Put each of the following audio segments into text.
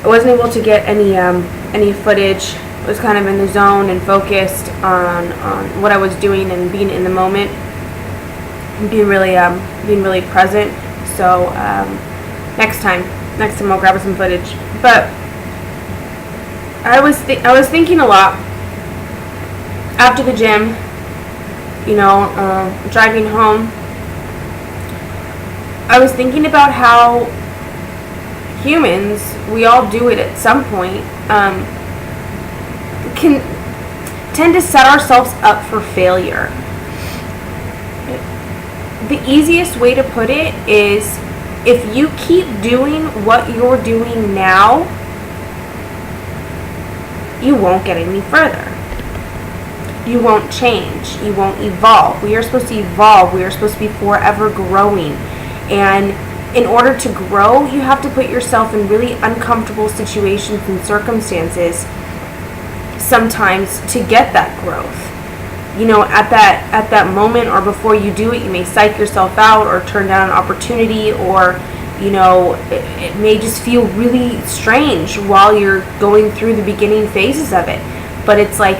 I wasn't able to get any footage. I was kind of in the zone and focused on what I was doing and being in the moment, and being really present. So next time I'll grab some footage. But I was thinking a lot after the gym, driving home. I was thinking about how humans, we all do it at some point, can tend to set ourselves up for failure. The easiest way to put it is, if you keep doing what you're doing now, you won't get any further. You won't change. You won't evolve. We are supposed to evolve. We are supposed to be forever growing. And in order to grow, you have to put yourself in really uncomfortable situations and circumstances sometimes to get that growth. At that moment or before you do it, you may psych yourself out or turn down an opportunity, or it may just feel really strange while you're going through the beginning phases of it. But it's like,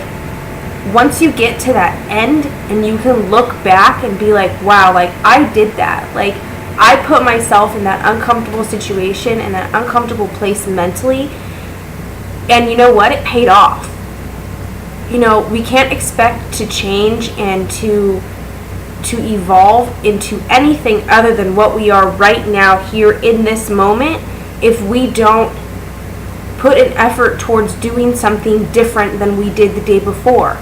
once you get to that end and you can look back and be like, wow, like I did that. Like, I put myself in that uncomfortable situation and that uncomfortable place mentally, and you know what? It paid off. We can't expect to change and to evolve into anything other than what we are right now here in this moment if we don't put an effort towards doing something different than we did the day before.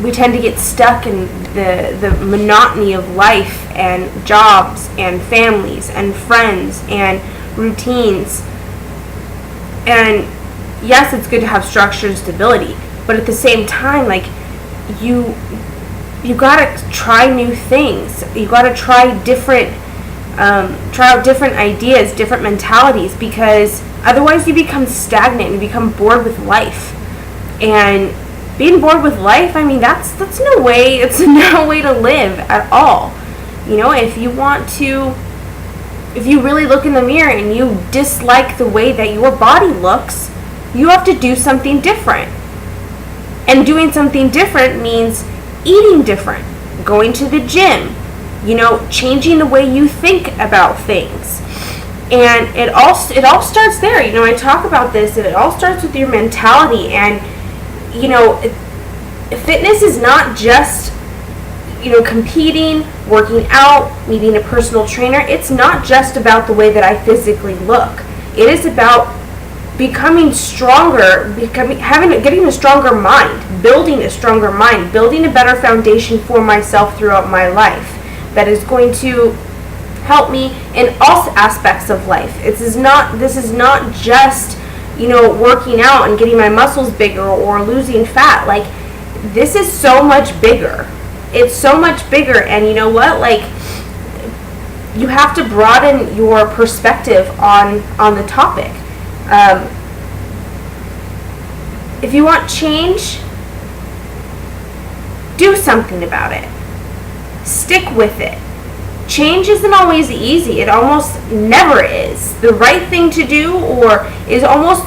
We tend to get stuck in the monotony of life and jobs and families and friends and routines. And yes, it's good to have structure and stability, but at the same time, like, you gotta try new things. You gotta try out different ideas, different mentalities, because otherwise you become stagnant and you become bored with life. And being bored with life, I mean, that's no way. It's no way to live at all. If you really look in the mirror and you dislike the way that your body looks, you have to do something different. And doing something different means eating different, going to the gym, changing the way you think about things. And it all starts there. I talk about this, and it all starts with your mentality. And fitness is not just competing, working out, meeting a personal trainer. It's not just about the way that I physically look. It is about becoming stronger, getting a stronger mind, building a stronger mind, building a better foundation for myself throughout my life that is going to help me in all aspects of life. This is not just working out and getting my muscles bigger or losing fat. Like, this is so much bigger. It's so much bigger. And you know what? Like, you have to broaden your perspective on the topic. If you want change, do something about it. Stick with it. Change isn't always easy. It almost never is. The right thing to do, or is almost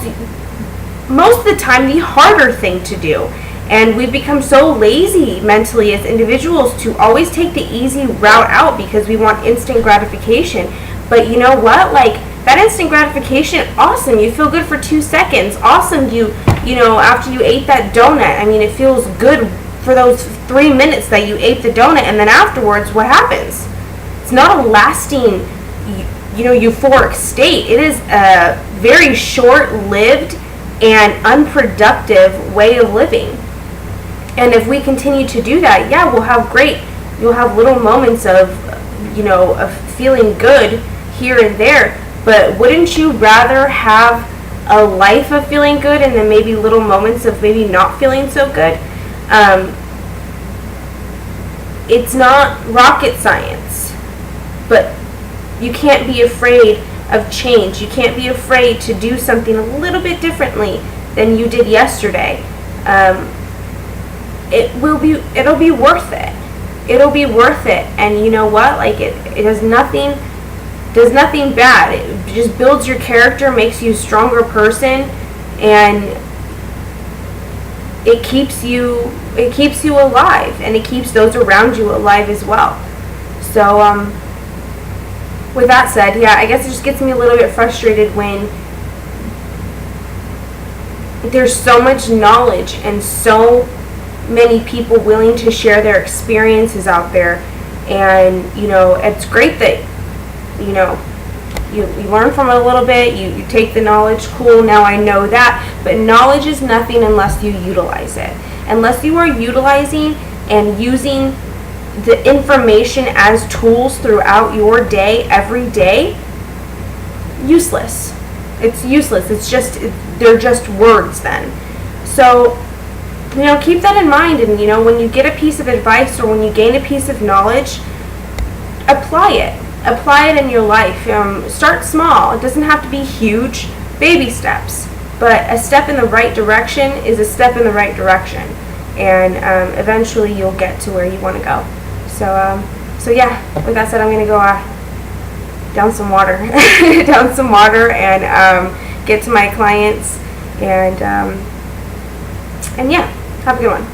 most of the time the harder thing to do. And we've become so lazy mentally as individuals to always take the easy route out because we want instant gratification. But you know what? Like, that instant gratification, awesome. You feel good for 2 seconds. Awesome. After you ate that donut, I mean, it feels good for those 3 minutes that you ate the donut. And then afterwards, what happens? It's not a lasting, euphoric state. It is a very short-lived and unproductive way of living. And if we continue to do that, yeah, you'll have little moments of feeling good here and there. But wouldn't you rather have a life of feeling good and then maybe little moments of maybe not feeling so good? It's not rocket science, but you can't be afraid of change. You can't be afraid to do something a little bit differently than you did yesterday. It'll be worth it. It'll be worth it. And you know what? Like, it has nothing does nothing bad. It just builds your character, makes you a stronger person, and it keeps you alive, and it keeps those around you alive as well. So with that said, yeah, I guess it just gets me a little bit frustrated when there's so much knowledge and so many people willing to share their experiences out there. And it's great that you learn from it a little bit, you take the knowledge, cool, now I know that, but knowledge is nothing unless you utilize it. Unless you are utilizing and using the information as tools throughout your day, every day, useless. It's useless. They're just words then. So, keep that in mind, and when you get a piece of advice or when you gain a piece of knowledge, apply it in your life. Start small. It doesn't have to be huge, baby steps, but a step in the right direction is a step in the right direction, and eventually you'll get to where you want to go. So yeah, with that said, I'm going to go down some water and get to my clients, and yeah, have a good one.